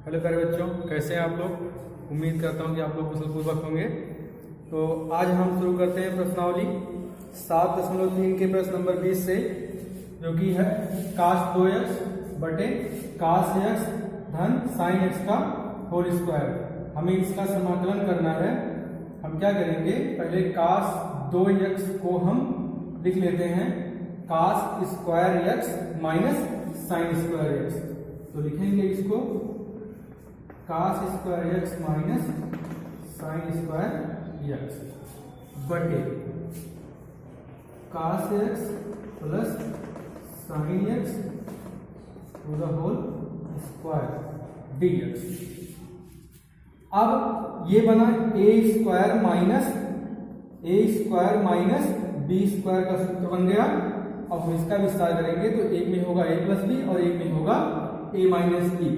Hello प्यारे बच्चों, कैसे हैं आप लोग। उम्मीद करता हूं कि आप लोग कुशलपूर्वक होंगे। तो आज हम शुरू करते हैं प्रश्नावली 7.3 के प्रश्न नंबर 20 से, जो कि है cos 2x बटे cos x धन sin x का होल स्क्वायर। हमें इसका समाकलन करना है। हम क्या करेंगे, पहले cos 2x को हम लिख लेते हैं cos square x minus sin square x। तो लिखेंगे इसको cos square x minus sin square x बटे cos x plus sin x to the whole square dx। अब ये बना a स्क्वायर माइनस b स्क्वायर का सूत्र बन गया। अब हम इसका विस्तार करेंगे तो एक में होगा a प्लस बी और एक में होगा a माइनस बी।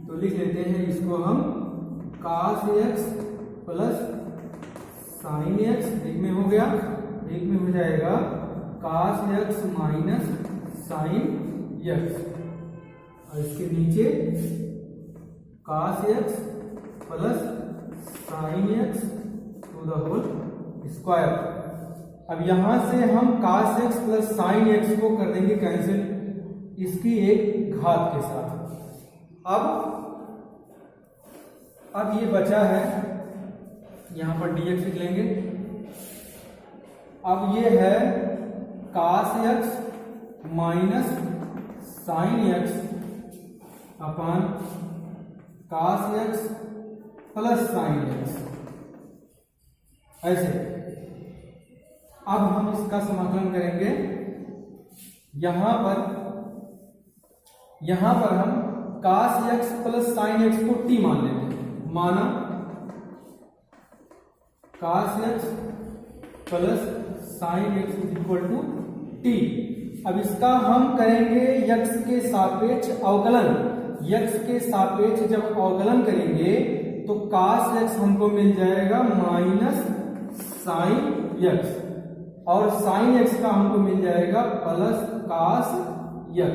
तो लिख लेते हैं इसको हम cos x plus sin x, एक में हो गया, एक में हो जाएगा cos x minus sin x, और इसके नीचे cos x plus sin x to the whole square. अब यहां से हम cos x plus sin x को कर देंगे कैंसिल, इसकी एक घात के साथ। अब ये बचा है, यहां पर dx लिख लेंगे। अब ये है cos x minus sin x अपान cos x plus sin x, ऐसे। अब हम इसका समाकलन करेंगे। यहां पर हम cos x plus sin x को t मान लेते हैं। माना cos x plus sin x equal to t। अब इसका हम करेंगे x के सापेक्ष अवकलन। x के सापेक्ष जब अवकलन करेंगे तो cos x हमको मिल जाएगा माइनस sin x, और sin x का हमको मिल जाएगा प्लस cos x।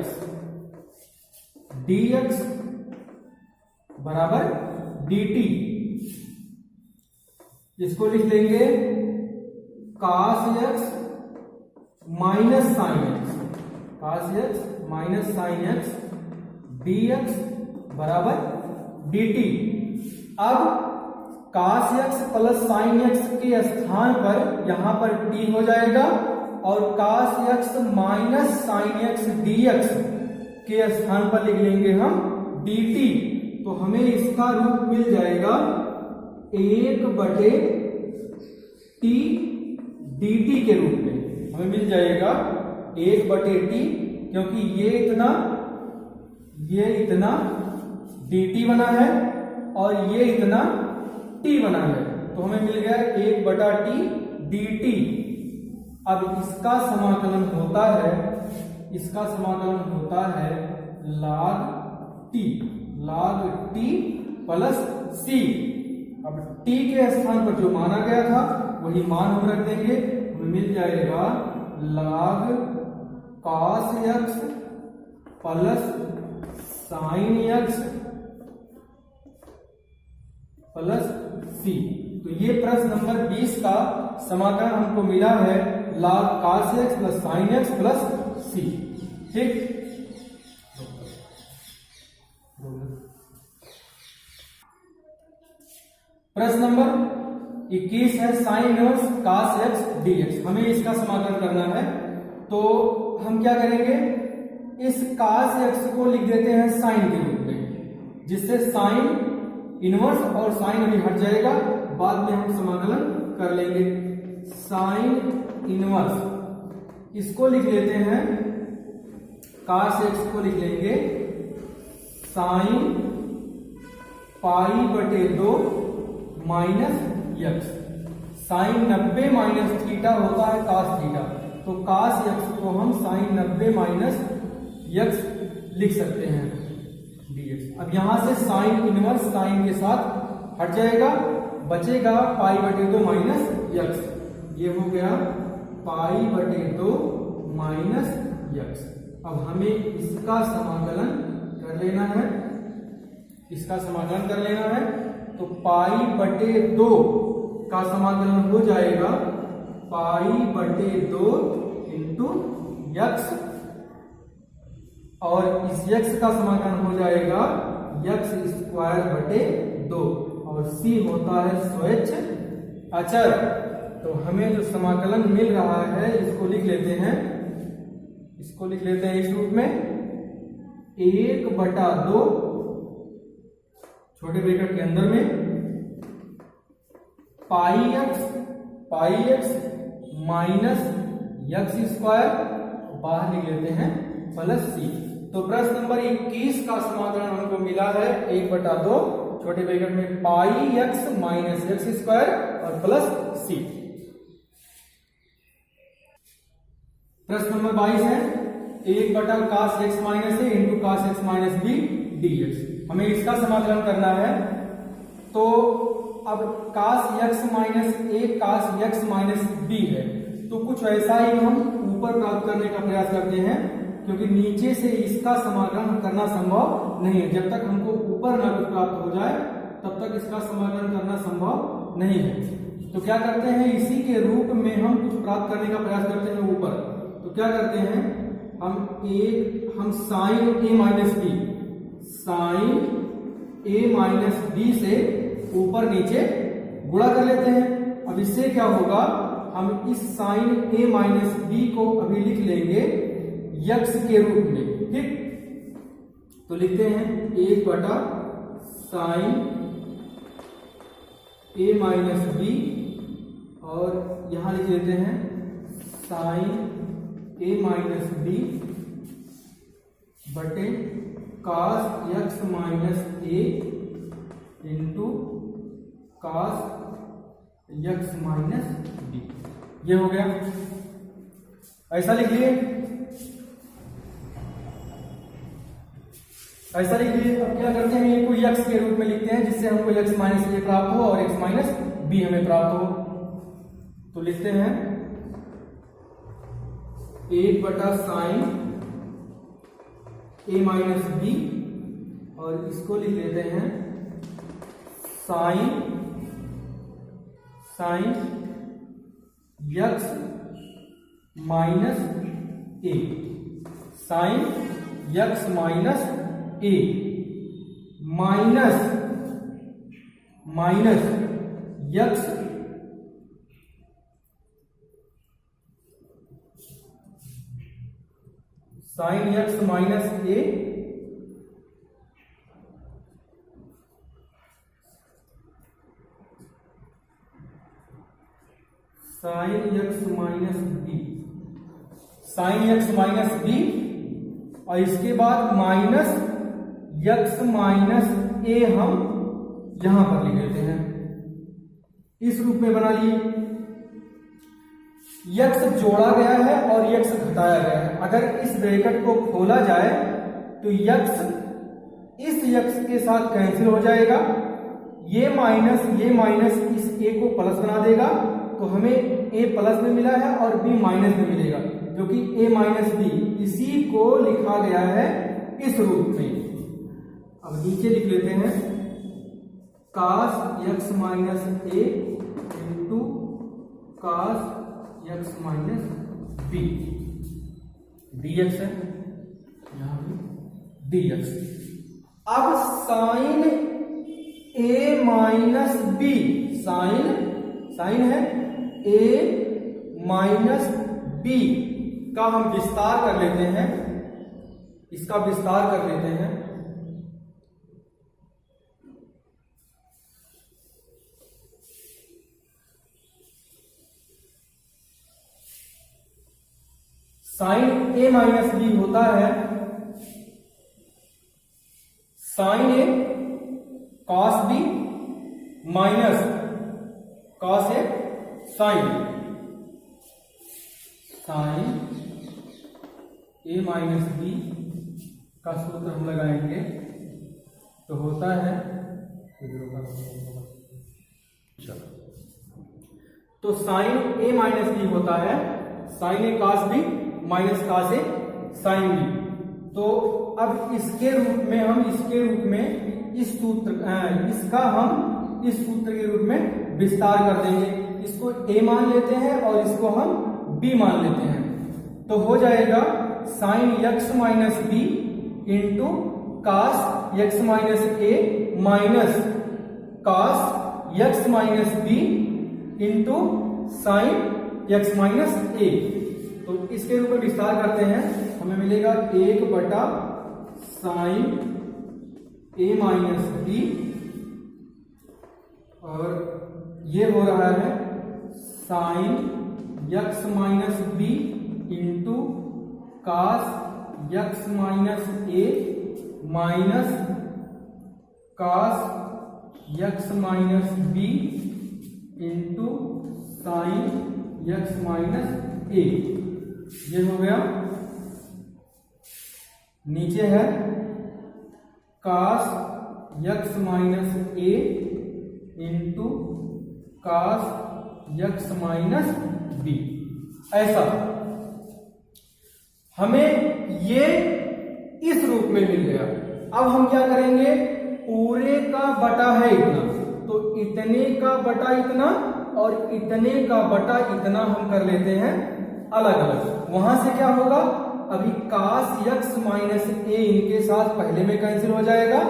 dx बराबर dt। इसको लिख लेंगे cos x minus sin x, cos x minus sin x dx बराबर dt। अब cos x plus sin x के स्थान पर यहां पर t हो जाएगा, और cos x minus sin x dx के स्थान पर लिख लेंगे हम dt। तो हमें इसका रूप मिल जाएगा 1 बटे t dt के रूप में। हमें मिल जाएगा 1 बटे t, क्योंकि ये इतना dt बना है और ये इतना t बना है, तो हमें मिल गया 1 बटा t dt। अब इसका समाकलन होता है log t प्लस c। अब t के स्थान पर जो माना गया था वही मान हम रख देंगे। हमें मिल जाएगा log cos x plus sin x plus c। तो ये प्रश्न नंबर 20 का समाकलन हमको मिला है log cos x plus sin x plus c। ठीक। प्रश्न नंबर 21 है sin inverse cos x dx। हमें इसका समाकलन करना है। तो हम क्या करेंगे, इस cos x को लिख देते हैं sin के रूप में, जिससे sin इनवर्स और sin अभी हट जाएगा, बाद में हम समाकलन कर लेंगे। sin इनवर्स इसको लिख लेते हैं, cos x को लिख लेंगे sin पाई बटे 2 minus x। sin 90 minus theta होता है cos थीटा, तो cos x को हम sin 90 माइनस x लिख सकते हैं dx। अब यहां से sin इनवर्स sin के साथ हट जाएगा, बचेगा पाई बटे 2 माइनस x। ये हो गया पाई बटे 2 माइनस x। अब हमें इसका समाकलन कर लेना है। इसका समाकलन कर लेना है। तो पाई बटे 2 का समाकलन हो जाएगा पाई बटे 2 इंटू यक्स, और इस यक्स का समाकलन हो जाएगा यक्स स्क्वायर बटे 2, और सी होता है स्वच्छ अचर। तो हमें जो समाकलन मिल रहा है इसको लिख लेते हैं, इस रूप में 1/2 छोटे ब्रैकेट के अंदर में pi x minus x square, बाहर लिख लेते हैं प्लस सी। तो प्रश्न नंबर 21 का समाकलन हमको मिला है 1/2 छोटे ब्रैकेट में pi x minus x square और प्लस सी। प्रश्न नंबर 22 है 1/cos x minus A into cos x minus B dx। हमें इसका समाकलन करना है। तो अब cos x माइनस ए cos x माइनस बी है, तो कुछ ऐसा ही हम ऊपर प्राप्त करने का प्रयास करते हैं, क्योंकि नीचे से इसका समाकलन करना संभव नहीं है। जब तक हमको ऊपर ना कुछ प्राप्त हो जाए तब तक इसका समाकलन करना संभव नहीं है। तो क्या करते हैं, इसी के रूप में हम कुछ प्राप्त करने का प्रयास करते हैं ऊपर। तो क्या करते हैं, हम साइन ए माइनस बी से ऊपर नीचे गुणा कर लेते हैं। अब इससे क्या होगा, हम इस साइन ए माइनस बी को अभी लिख लेंगे यक्स के रूप में, ठीक। तो लिखते हैं 1/sin ए माइनस बी, और यहां लिख लेते हैं साइन ए माइनस बी बटे cos x minus A into cos x minus B. ये हो गया, ऐसा लिख लिए, ऐसा लिख लिए। अब क्या करते हैं, ये को x के रूप में लिखते हैं, जिससे हमको x माइनस ए प्राप्त हो और x माइनस बी हमें प्राप्त हो। तो लिखते हैं 1/sin ए माइनस बी, और इसको लिख लेते हैं sine x minus A, sine x minus A minus x sine x minus A sine x minus B, sine x minus B, और इसके बाद माइनस यक्स माइनस ए हम यहां पर लिख लेते हैं, इस रूप में बना लिए। यक्स जोड़ा गया है और यक्स घटाया गया है। अगर इस ब्रैकेट को खोला जाए तो यक्स इस यक्स के साथ कैंसिल हो जाएगा, ये माइनस इस ए को प्लस बना देगा, तो हमें ए प्लस में मिला है और बी माइनस में मिलेगा, जो कि ए माइनस बी, इसी को लिखा गया है इस रूप में। अब नीचे लिख लेते हैं cos x minus A into cos x minus B dx है, यहां भी dx। अब sine A minus B, sine है ए माइनस बी का हम विस्तार कर लेते हैं, इसका विस्तार कर लेते हैं। साइन ए माइनस बी होता है sign A cos B minus cos A sign A minus B का सूत्र हम लगाएंगे तो होता है, तो साइन ए माइनस बी होता है sign A cos B minus cos A sine B. तो अब इसके रूप में हम इसका हम इस सूत्र के रूप में विस्तार कर देंगे। इसको a मान लेते हैं और इसको हम b मान लेते हैं। तो हो जाएगा sine x minus B into cos x minus A minus cos x minus B into sine x minus A. तो इसके रूप में विस्तार करते हैं, हमें मिलेगा 1 साइन a माइनस बी, और ये हो रहा है sine x minus B into cos x minus A minus cos x minus B into sine x minus A. ये हो गया। नीचे है cos x minus A into cos x minus B. ऐसा हमें ये इस रूप में मिल गया। अब हम क्या करेंगे, पूरे का बटा है इतना, तो इतने का बटा इतना और इतने का बटा इतना हम कर लेते हैं अलग अलग। वहां से क्या होगा, अभी कास x माइनस ए इनके साथ पहले में कैंसिल हो जाएगा,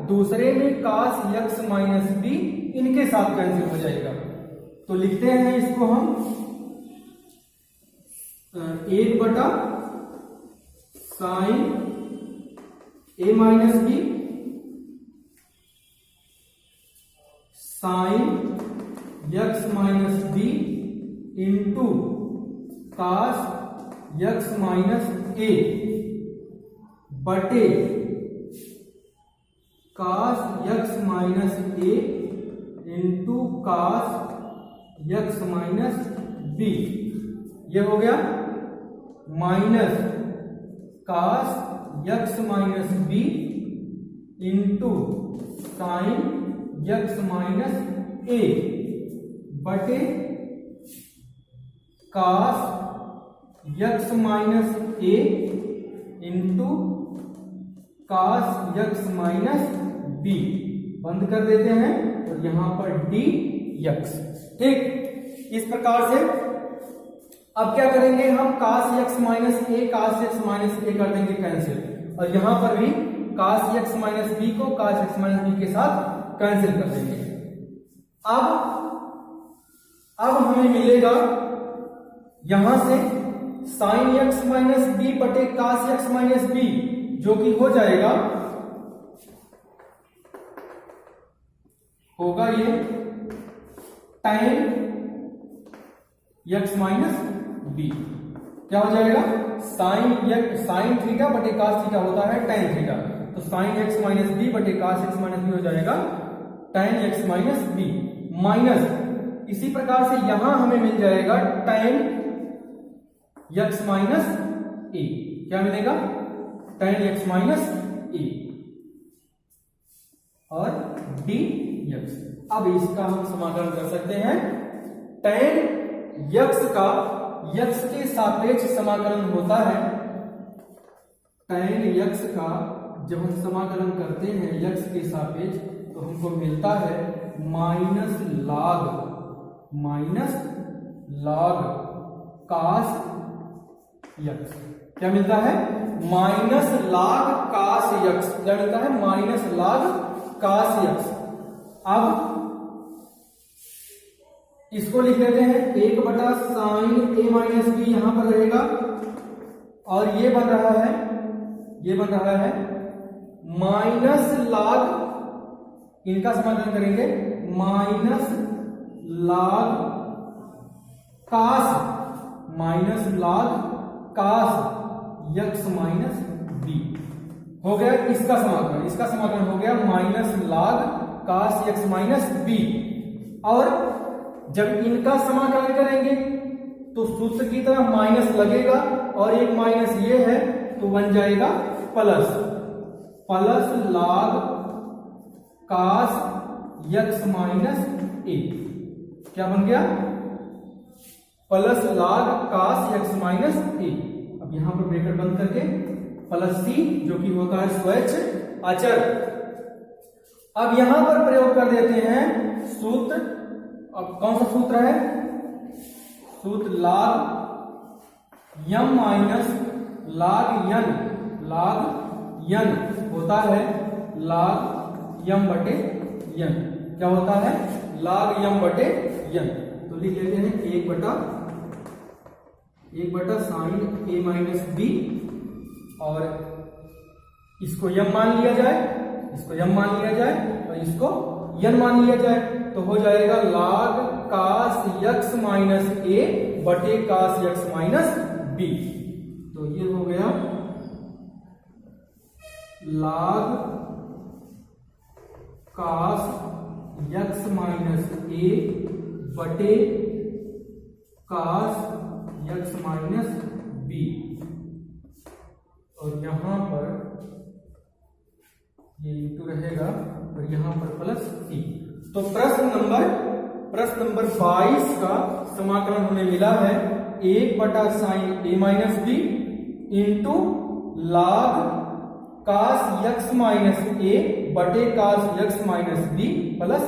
दूसरे में कास x माइनस बी इनके साथ कैंसिल हो जाएगा। तो लिखते हैं इसको हम 1 sine a minus B sine x minus B into cos x minus A बटे cos x minus A into cos x minus B. ये हो गया minus cos x minus B into sine x minus A बटे cos x minus A into cos x minus B. बंद कर देते हैं और यहां पर dx। ठीक, इस प्रकार से अब क्या करेंगे हम, कास x माइनस ए कास x माइनस ए कर देंगे कैंसिल, और यहां पर भी कास x माइनस बी को कास x माइनस बी के साथ कैंसिल कर देंगे। अब हमें मिलेगा यहां से साइन x माइनस बी बटे कास x माइनस बी, जो कि हो जाएगा, होगा ये tan x माइनस बी। क्या हो जाएगा, साइन थीटा बटे कास थीटा होता है tan थीटा, तो साइन x माइनस बी बटे कास x माइनस बी हो जाएगा tan x minus B minus, इसी प्रकार से यहां हमें मिल जाएगा tan x माइनस ए। क्या मिलेगा, tan x माइनस ए और dx। अब इसका हम समाकलन कर सकते हैं। tan x का x के सापेक्ष समाकलन होता है, tan x का जब हम समाकलन करते हैं x के सापेक्ष तो हमको मिलता है माइनस लॉग कास x। क्या मिलता है, माइनस लॉग कास x। क्या मिलता है, माइनस लॉग कास x। अब इसको लिख लेते हैं 1 साइन a माइनस बी यहां पर रहेगा, और ये बन रहा है माइनस लॉग, इनका समाकलन करेंगे माइनस लॉग कास x माइनस बी। हो गया इसका समाकलन हो गया माइनस लॉग कास x माइनस बी। और जब इनका समाकलन करेंगे तो सूत्र की तरह माइनस लगेगा, और एक माइनस ये है तो बन जाएगा प्लस लॉग कास x माइनस ए। क्या बन गया, प्लस लॉग कास x माइनस ए। अब यहां पर ब्रैकेट बंद करके प्लस c, जो कि होता है स्वैच्छ अचर, अब यहां पर प्रयोग कर देते हैं सूत्र। अब कौन सा सूत्र है? सूत्र log m minus log n होता है log m बटे n। क्या होता है? log m बटे n। तो लिख लेते हैं 1 बटा साइन a माइनस b, और इसको m मान लिया जाए, इसको m मान लिया जाए और इसको n मान लिया जाए, तो हो जाएगा log cos x minus a बटे cos x माइनस b। तो ये हो गया log cos x minus a बटे cos x माइनस b, और यहां पर ये इंटू रहेगा और यहां पर प्लस c। तो प्रश्न नंबर 22 का समाकलन हमें मिला है 1 बटा sine a minus b into log cos x minus a बटे cos x minus b plus